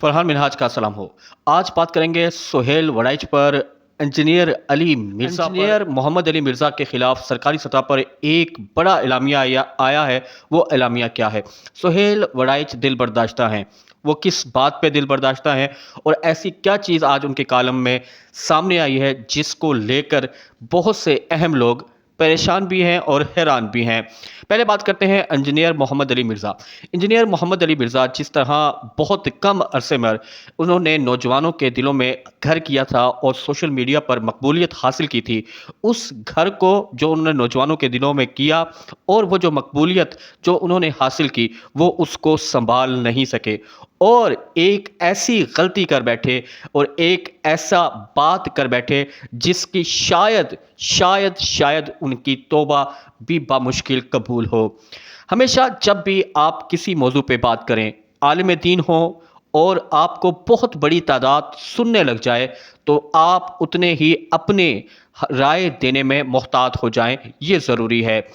फरहान मिनहाज का सलाम हो। आज बात करेंगे सुहेल वड़ाइच पर इंजीनियर मोहम्मद अली मिर्ज़ा के खिलाफ सरकारी सतह पर एक बड़ा एलामिया आया है। वो एलामिया क्या है? सुहेल वड़ाइच दिल बर्दाश्ता हैं। वो किस बात पे दिल बर्दाश्ता हैं और ऐसी क्या चीज़ आज उनके कालम में सामने आई है जिसको लेकर बहुत से अहम लोग परेशान भी हैं और हैरान भी हैं। पहले बात करते हैं इंजीनियर मोहम्मद अली मिर्ज़ा। इंजीनियर मोहम्मद अली मिर्ज़ा जिस तरह बहुत कम अरसे में उन्होंने नौजवानों के दिलों में घर किया था और सोशल मीडिया पर मकबूलियत हासिल की थी, उस घर को जो उन्होंने नौजवानों के दिलों में किया और वो जो मकबूलियत जो उन्होंने हासिल की, वो उसको संभाल नहीं सके और एक ऐसी गलती कर बैठे और एक ऐसा बात कर बैठे जिसकी शायद शायद शायद उनकी तौबा भी बामुश्किल कबूल हो। हमेशा जब भी आप किसी मौजू पे बात करें, आलिम दीन हो और आपको बहुत बड़ी तादाद सुनने लग जाए, तो आप उतने ही अपने राय देने में मोहतात हो जाएं, ये ज़रूरी है।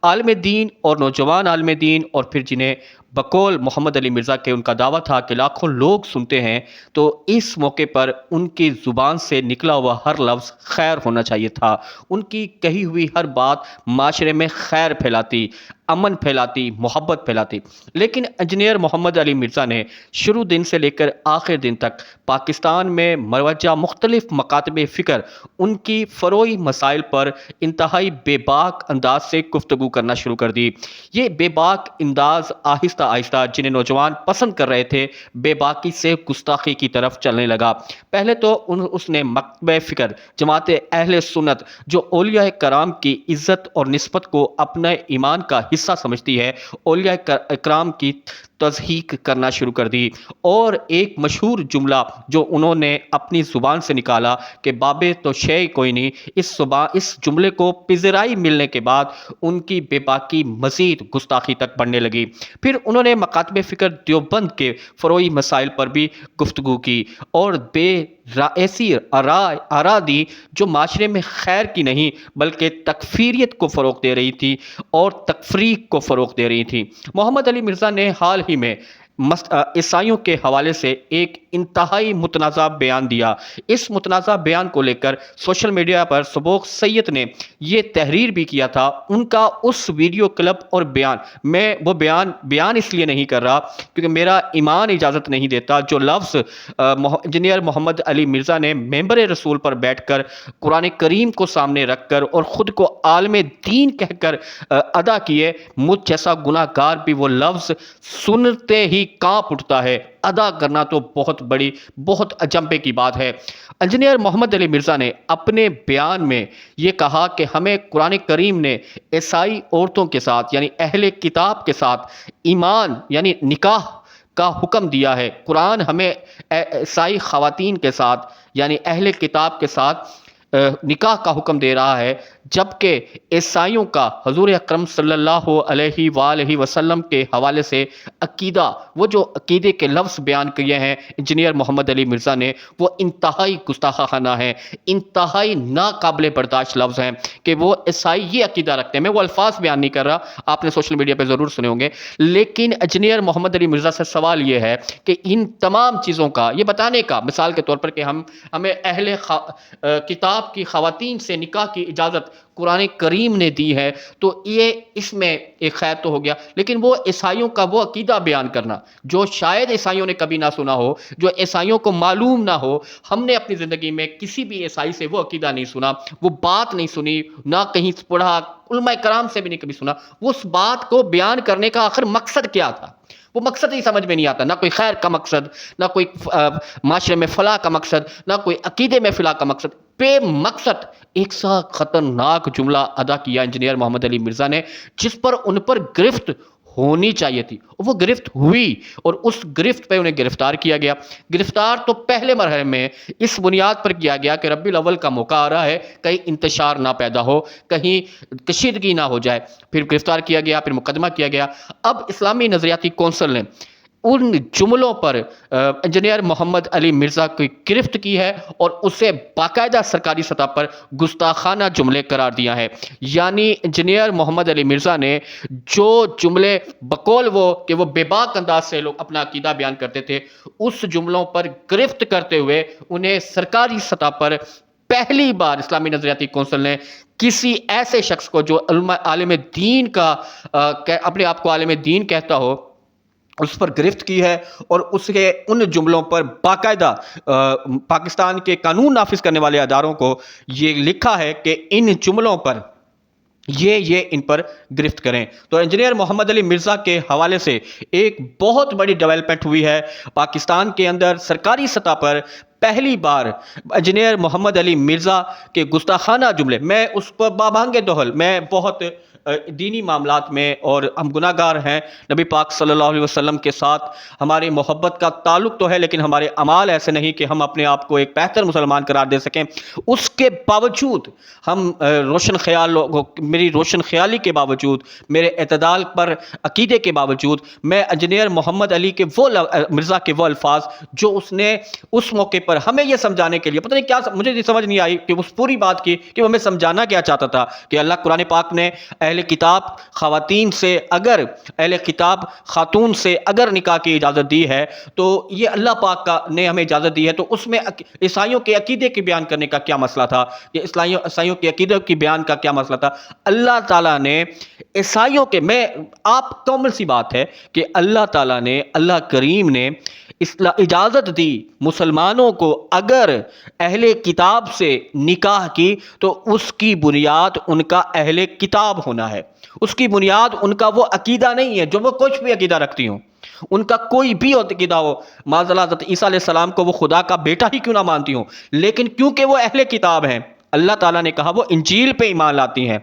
आलिम दीन और नौजवान आलिम दीन और फिर जिन्हें बकौल मोहम्मद अली मिर्ज़ा के उनका दावा था कि लाखों लोग सुनते हैं, तो इस मौके पर उनकी ज़ुबान से निकला हुआ हर लफ्ज़ खैर होना चाहिए था। उनकी कही हुई हर बात माशरे में खैर फैलाती, अमन फैलाती, मोहब्बत फैलाती। लेकिन इंजीनियर मोहम्मद अली मिर्ज़ा ने शुरू दिन से लेकर आखिर दिन तक पाकिस्तान में मरवजा मुख्तलिफ मकातब फ़िक्र उनकी फ़रोई मसाइल पर इंतहाई बेबाक अंदाज से गुफ्तगू करना शुरू कर दी। ये बेबाक अंदाज आहिस्ता आहिस्ता जिन्हें नौजवान पसंद कर रहे थे, बेबाकी से गुस्ताखी की तरफ चलने लगा। पहले तो उसने मकतब फ़िक्र जमात अहले सुन्नत जो औलिया कराम की इज़्ज़त और निस्बत को अपने ईमान का हिस्सा समझती है, औलिया कराम की तज़हीक करना शुरू कर दी और एक मशहूर जुमला जो उन्होंने अपनी ज़ुबान से निकाला कि बाबे तो शय कोई नहीं, इस जुमले को पिज़राई मिलने के बाद उनकी बेबाकी मज़ीद गुस्ताखी तक बढ़ने लगी। फिर उन्होंने मकातब फ़िक्र देवबंद के फ़रोई मसाइल पर भी गुफ्तगू की और ऐसी आरा दी जो माशरे में खैर की नहीं बल्कि तकफीरियत को फ़रोग़ दे रही थी और तकफ़रीक को फ़रोग़ दे रही थी। मोहम्मद अली मिर्ज़ा ने हाल ही में ईसाइयों के हवाले से एक इंतहाई मुतनाज़ा बयान दिया। इस मुतनाज़ा बयान को लेकर सोशल मीडिया पर सबोग सैयद ने ये तहरीर भी किया था। उनका उस वीडियो क्लिप और बयान, मैं वो बयान इसलिए नहीं कर रहा क्योंकि मेरा ईमान इजाज़त नहीं देता। जो लफ्ज़ इंजीनियर मोहम्मद अली मिर्ज़ा ने मेंबर रसूल पर बैठकर कुरान करीम को सामने रखकर और ख़ुद को आलिम दीन कहकर अदा किए, मुझ जैसा गुनाहगार भी वो लफ्ज़ सुनते ही कांप उठता है। अदा करना तो बहुत अजंबे की बात है। इंजीनियर मोहम्मद अली मिर्ज़ा ने अपने बयान में ये कहा कि हमें कुरान करीम ने ईसाई औरतों के साथ यानी अहले किताब के साथ ईमान यानी निकाह का हुक्म दिया है। कुरान हमें ईसाई ख़वातीन के साथ यानी अहले किताब के साथ निकाह का हुक्म दे रहा है, जबकि ईसाइयों का हुज़ूर अकरम सल्लल्लाहु अलैहि वसल्लम के हवाले से अकीदा, वो जो अकीदे के लफ्ज़ बयान किए हैं इंजीनियर मोहम्मद अली मिर्ज़ा ने, वो इंतहाई गुस्ताखाना है, इंतहाई नाकाबिले बर्दाश्त लफ्ज़ हैं कि वो ईसाई ये अकीदा रखते हैं। मैं वो अल्फाज बयान नहीं कर रहा, आपने सोशल मीडिया पर ज़रूर सुने होंगे। लेकिन इंजीनियर मोहम्मद अली मिर्ज़ा से सवाल ये है कि इन तमाम चीज़ों का ये बताने का, मिसाल के तौर पर कि हमें अहले किताब की ख़वातीन से निकाह की इजाज़त कुरान करीम ने दी है, तो ये इसमें एक खैर तो हो गया। लेकिन वो ईसाइयों का वो अकीदा बयान करना जो शायद ईसाइयों ने कभी ना सुना हो, जो ईसाइयों को मालूम ना हो, हमने अपनी ज़िंदगी में किसी भी ईसाई से वो अकीदा नहीं सुना, वो बात नहीं सुनी, ना कहीं पढ़ा, उलमा कराम से भी नहीं कभी सुना। उस बात को बयान करने का आखिर मकसद क्या था? वो मकसद ही समझ में नहीं आता। ना कोई खैर का मकसद, ना कोई माशरे में फलाह का मकसद, ना कोई अकीदे में फलाह का मकसद, बेमकसद एक सा खतरनाक जुमला अदा किया इंजीनियर मोहम्मद अली मिर्ज़ा ने, जिस पर उन पर गिरफ्त होनी चाहिए थी। वो गिरफ्त हुई और उस गिरफ्त पे उन्हें गिरफ्तार किया गया। गिरफ्तार तो पहले मरहले में इस बुनियाद पर किया गया कि रब्बीउल अव्वल का मौका आ रहा है, कहीं इंतशार ना पैदा हो, कहीं कशीदगी ना हो जाए। फिर गिरफ्तार किया गया, फिर मुकदमा किया गया। अब इस्लामी नज़रियाती कौंसिल ने ان جملوں پر انجینئر محمد علی مرزا کی گرفت کی ہے اور اسے باقاعدہ سرکاری سطح پر گستاخانہ جملے قرار دیا ہے. یعنی انجینئر محمد علی مرزا نے جو جملے بقول کہ وہ بے باک انداز سے لوگ اپنا عقیدہ بیان کرتے تھے، اس جملوں پر گرفت کرتے ہوئے انہیں سرکاری سطح پر پہلی بار اسلامی نظریاتی کونسل نے کسی ایسے شخص کو جو عالم دین کا اپنے آپ کو عالم دین کہتا ہو، اس پر گرفت کی ہے اور اس کے ان جملوں پر باقاعدہ پاکستان کے قانون نافذ کرنے والے اداروں کو یہ لکھا ہے کہ ان جملوں پر یہ ان پر گرفت کریں. تو انجینئر محمد علی مرزا کے حوالے سے ایک بہت بڑی ڈیولپمنٹ ہوئی ہے. پاکستان کے اندر سرکاری سطح پر پہلی بار انجینئر محمد علی مرزا کے گستاخانہ جملے، میں اس پر بابانگ دہل، میں بہت دینی معاملات میں اور ہم گناہ گار ہیں، نبی پاک صلی اللہ علیہ وسلم کے ساتھ ہماری محبت کا تعلق تو ہے لیکن ہمارے اعمال ایسے نہیں کہ ہم اپنے آپ کو ایک بہتر مسلمان قرار دے سکیں. اس کے باوجود ہم میری روشن خیالی کے باوجود، میرے اعتدال پر عقیدے کے باوجود، میں انجینئر محمد علی کے مرزا کے وہ الفاظ جو اس نے اس موقع پر ہمیں یہ سمجھانے کے لیے، پتہ نہیں کیا مجھے یہ سمجھ نہیں آئی کہ اس پوری بات کی کہ وہ ہمیں سمجھانا کیا چاہتا تھا کہ اللہ قرآن پاک نے اہل کتاب خواتین سے اگر خاتون سے اگر نکاح کی اجازت دی ہے تو یہ اللہ پاک نے ہمیں اجازت دی ہے، تو اس میں عیسائیوں کے عقیدے کی بیان کرنے کا کیا مسئلہ تھا؟ کہ عیسائیوں کے عقیدے کی بیان کا کیا مسئلہ تھا؟ اللہ تعالیٰ نے عیسائیوں کے آپ کامل سی بات ہے کہ اللہ تعالیٰ نے، اللہ کریم نے اجازت دی مسلمانوں کو اگر اہل کتاب سے نکاح کی تو اس کی بنیاد ان کا اہل کتاب ہونا ہے. اس کی بنیاد ان کا وہ عقیدہ نہیں ہے جو وہ کچھ بھی عقیدہ رکھتی ہوں، ان کا کوئی بھی عقیدہ ہو، معاذ اللہ حضرت عیسیٰ علیہ السلام کو وہ خدا کا بیٹا ہی کیوں نہ مانتی ہوں، لیکن کیونکہ وہ اہل کتاب ہیں، اللہ تعالیٰ نے کہا وہ انجیل پہ ایمان لاتی ہیں،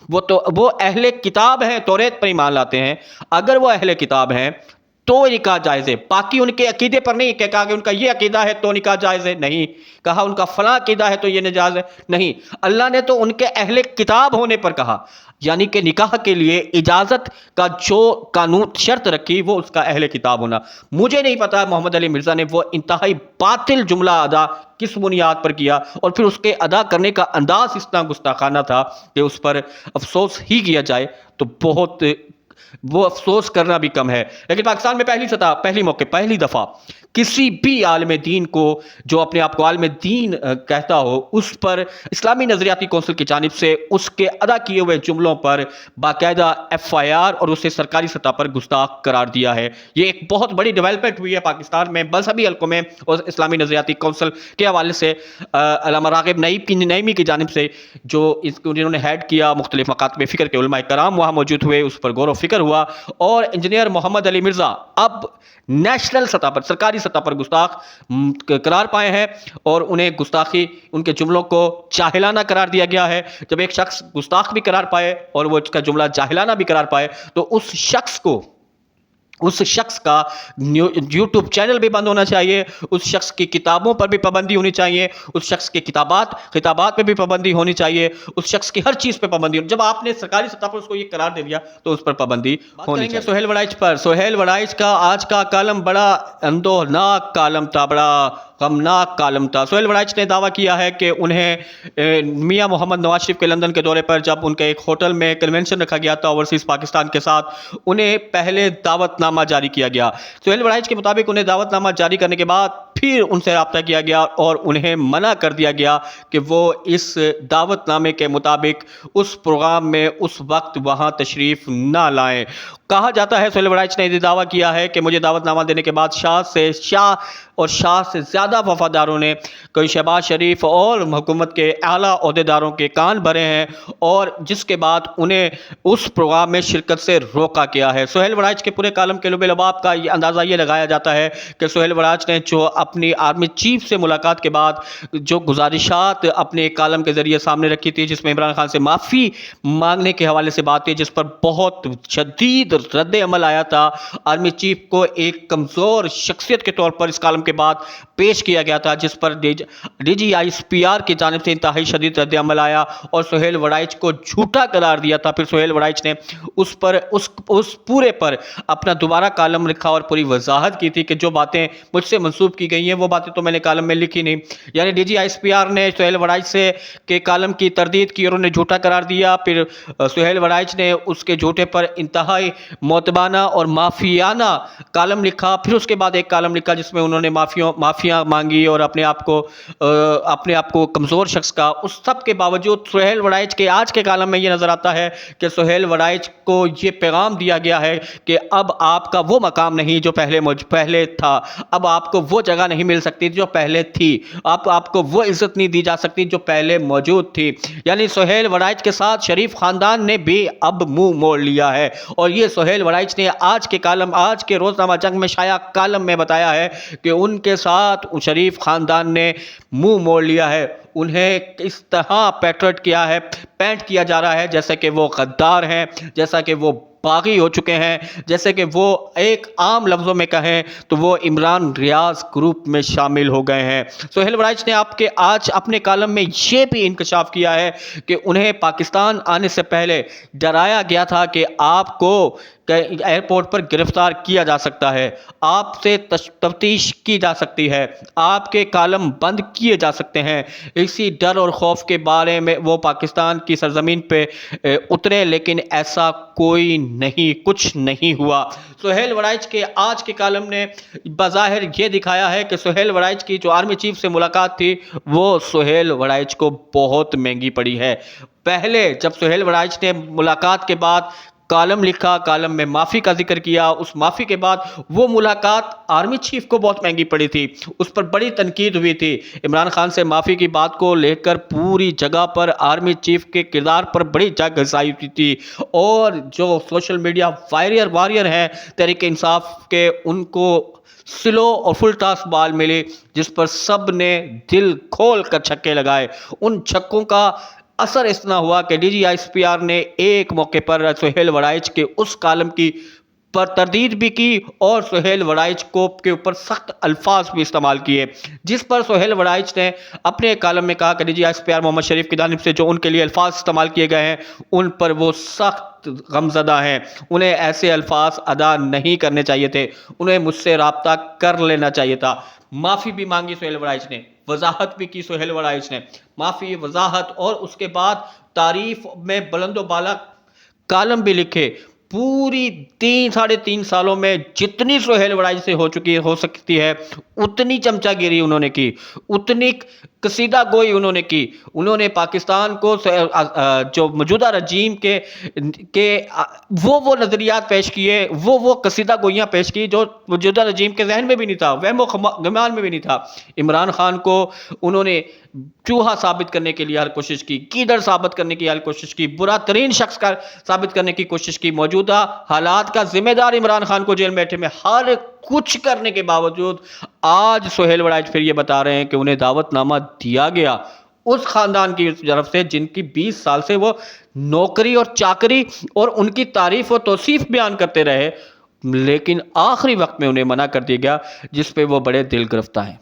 وہ اہل کتاب ہیں، توریت پر ایمان لاتے ہیں. اگر وہ اہل کتاب ہیں تو نکاح جائز ہے. باقی ان کے عقیدے پر نہیں کہا کہ ان کا یہ عقیدہ ہے تو نکاح جائز ہے، نہیں کہا ان کا فلاں عقیدہ ہے تو یہ ناجائز ہے، نہیں. اللہ نے تو ان کے اہل کتاب ہونے پر کہا، یعنی کہ نکاح کے لیے اجازت کا جو قانون شرط رکھی وہ اس کا اہل کتاب ہونا. مجھے نہیں پتا محمد علی مرزا نے وہ انتہائی باطل جملہ ادا کس بنیاد پر کیا اور پھر اس کے ادا کرنے کا انداز اس طرح گستاخانہ تھا کہ اس پر افسوس ہی کیا جائے تو بہت وہ افسوس کرنا بھی کم ہے. لیکن پاکستان میں پہلی دفعہ کسی بھی عالم دین کو جو اپنے آپ کو عالم دین کہتا ہو اس پر اسلامی نظریاتی کونسل کی جانب سے اس کے ادا کیے ہوئے جملوں پر باقاعدہ FIR اور اسے سرکاری سطح پر گستاخ قرار دیا ہے. یہ ایک بہت بڑی ڈیولپمنٹ ہوئی ہے پاکستان میں مذہبی حلقوں میں اور اسلامی نظریاتی کونسل کے حوالے سے. علامہ راغب نعیمی کی جانب سے جو انہوں نے ہیڈ کیا، مختلف مکاتب فکر کے علماء کرام وہاں موجود ہوئے، اس پر غور و فکر ہوا اور انجینئر محمد علی مرزا اب نیشنل سطح پر، سرکاری سطح پر گستاخ قرار پائے ہیں اور انہیں گستاخی، ان کے جملوں کو جاہلانہ قرار دیا گیا ہے. جب ایک شخص گستاخ بھی قرار پائے اور وہ اس کا جملہ جاہلانہ بھی قرار پائے تو اس شخص کا یوٹیوب چینل بھی بند ہونا چاہیے، اس شخص کی کتابوں پر بھی پابندی ہونی چاہیے، اس شخص کی خطابات پہ بھی پابندی ہونی چاہیے، اس شخص کی ہر چیز پہ پابندی ہونی. جب آپ نے سرکاری سطح پر اس کو یہ قرار دے دیا تو اس پر پابندی ہونی چاہیے. سہیل وڑائچ پر، سہیل وڑائچ کا آج کا کالم بڑا اندوہناک کالم تھا، بڑا غمناک کالم تھا. سہیل وڑائچ نے دعویٰ کیا ہے کہ انہیں میاں محمد نواز شریف کے لندن کے دورے پر جب ان کے ایک ہوٹل میں کنونشن رکھا گیا تھا اوورسیز پاکستان کے ساتھ، انہیں پہلے دعوت نامہ جاری کیا گیا. سہیل وڑائچ کے مطابق انہیں دعوت نامہ جاری کرنے کے بعد پھر ان سے رابطہ کیا گیا اور انہیں منع کر دیا گیا کہ وہ اس دعوت نامے کے مطابق اس پروگرام میں اس وقت وہاں تشریف نہ لائیں. کہا جاتا ہے سہیل وڑائچ نے یہ دعویٰ کیا ہے کہ مجھے دعوت نامہ دینے کے بعد شاہ سے زیادہ وفاداروں نے کوئی شہباز شریف اور حکومت کے اعلیٰ عہدیداروں کے کان بھرے ہیں اور جس کے بعد انہیں اس پروگرام میں شرکت سے روکا گیا ہے. سہیل وڑائچ کے پورے کالم کے لب لباب کا یہ اندازہ یہ لگایا جاتا ہے کہ سہیل وڑائچ نے جو اپنی آرمی چیف سے ملاقات کے بعد جو گزارشات اپنے کالم کے ذریعے سامنے رکھی تھی، جس میں عمران خان سے معافی مانگنے کے حوالے سے بات تھی، جس پر بہت شدید रद्द अमल आया था, आर्मी चीफ को एक कमज़ोर शख्सियत के तौर पर इस कालम के बाद पेश किया गया था, जिस पर DGISPR की जानिब से इंतहाई शदीद रद्द अमल आया और सुहेल वड़ाइच को झूठा करार दिया था। फिर सुहेल वड़ाइच ने उस पूरे पर अपना दोबारा कालम लिखा और पूरी वजाहत की थी कि जो बातें मुझसे मंसूब की गई हैं वो बातें तो मैंने कालम में लिखी नहीं। यानी DGISPR ने सुहेल वड़ाइच से के कालम की तरदीद की और उन्हें झूठा करार दिया। फिर सुहेल वड़ाइच ने उसके झूठे पर इंतहाई मोतबाना और माफियाना कालम लिखा। फिर उसके बाद एक कालम लिखा जिसमें उन्होंने माफिया मांगी और अपने आप को कमज़ोर शख्स का। उस सब के बावजूद सुहेल वड़ाइच के आज के कालम में ये नज़र आता है कि सुहेल वड़ाइच को ये पैगाम दिया गया है कि अब आपका वो मकाम नहीं जो पहले था, अब आपको वो जगह नहीं मिल सकती जो पहले थी, आपको वो इज्जत नहीं दी जा सकती जो पहले मौजूद थी। यानी सुहेल वड़ाइच के साथ शरीफ खानदान ने भी अब मुंह मोड़ लिया है और ये सुहेल वड़ाइच ने आज के रोज़नामा जंग में शाया कालम में बताया है कि उनके साथ शरीफ खानदान ने मुंह मोड़ लिया है। उन्हें इस तरह पेंट किया जा रहा है जैसे कि वो गद्दार हैं, जैसा कि वो बागी हो चुके हैं, जैसे कि वो एक आम लफ्ज़ों में कहें तो वो इमरान रियाज ग्रुप में शामिल हो गए हैं। सुहेल वड़ाइच ने आज अपने कालम में ये भी इंकशाफ किया है कि उन्हें पाकिस्तान आने से पहले डराया गया था कि आपको एयरपोर्ट पर गिरफ्तार किया जा सकता है, आपसे तफ्तीश की जा सकती है, आपके कालम बंद किए जा सकते हैं। इसी डर और खौफ के बारे में वो पाकिस्तान की सरजमीन पे उतरे, लेकिन ऐसा कुछ नहीं हुआ। सुहेल वड़ाइच के आज के कालम ने बज़ाहिर ये दिखाया है कि सुहेल वड़ाइच की जो आर्मी चीफ से मुलाकात थी वो सुहेल वड़ाइच को बहुत महंगी पड़ी है। पहले जब सुहेल वड़ाइच ने मुलाकात के बाद कालम लिखा, कालम में माफ़ी का जिक्र किया, उस माफ़ी के बाद वो मुलाकात आर्मी चीफ को बहुत महंगी पड़ी थी, उस पर बड़ी तनकीद हुई थी। इमरान खान से माफ़ी की बात को लेकर पूरी जगह पर आर्मी चीफ के किरदार पर बड़ी जग घसाई हुई थी और जो सोशल मीडिया वारियर हैं तहरीक इंसाफ के, उनको स्लो और फुल टॉस बॉल मिली जिस पर सब ने दिल खोल कर छक्के लगाए। उन छक्कों का असर इतना हुआ कि DGISPR ने एक मौके पर सुहेल वड़ाइच के उस कालम की पर तरदीद भी की और सुहेल वड़ाइच के ऊपर सख्त अल्फाज भी इस्तेमाल किए, जिस पर सुहेल वड़ाइच ने अपने कालम में कहा कि DGISPR मोहम्मद शरीफ की जानिब से जो उनके लिए अल्फाज इस्तेमाल किए गए हैं उन पर वो सख्त गमज़दा हैं, उन्हें ऐसे अल्फाज अदा नहीं करने चाहिए थे, उन्हें मुझसे रब्ता कर लेना चाहिए था। माफ़ी भी मांगी सुहेल वड़ाइच ने, वजाहत भी की सुहेल वड़ाइच ने, माफ़ी, वजाहत और उसके बाद तारीफ में बुलंदो बाला कालम भी लिखे। पूरी 3-3.5 सालों में जितनी सुहेल वड़ाइच से हो सकती है उतनी चमचागिरी उन्होंने की, उतनी कसीदा गोई उन्होंने की। उन्होंने पाकिस्तान को जो मौजूदा रजीम के वो नज़रियात पेश किए, वो कसीदा गोइयाँ पेश की जो मौजूदा रजीम के जहन में भी नहीं था, वहमो गुमान में भी नहीं था। इमरान खान को उन्होंने चूहा साबित करने के लिए हर कोशिश की, कीदड़ साबित करने की हर कोशिश की, बुरा तरीन शख्स का साबित करने की कोशिश की। मौजूदा हालात का जिम्मेदार इमरान खान को जेल में बैठे में हर कुछ करने के बावजूद आज सुहेल वड़ाइच फिर ये बता रहे हैं कि उन्हें दावतनामा दिया गया उस खानदान की तरफ से जिनकी 20 साल से वो नौकरी और चाकरी और उनकी तारीफ और तौसीफ बयान करते रहे, लेकिन आखिरी वक्त में उन्हें मना कर दिया गया, जिस पे वो बड़े दिल गिरफ्तार हैं।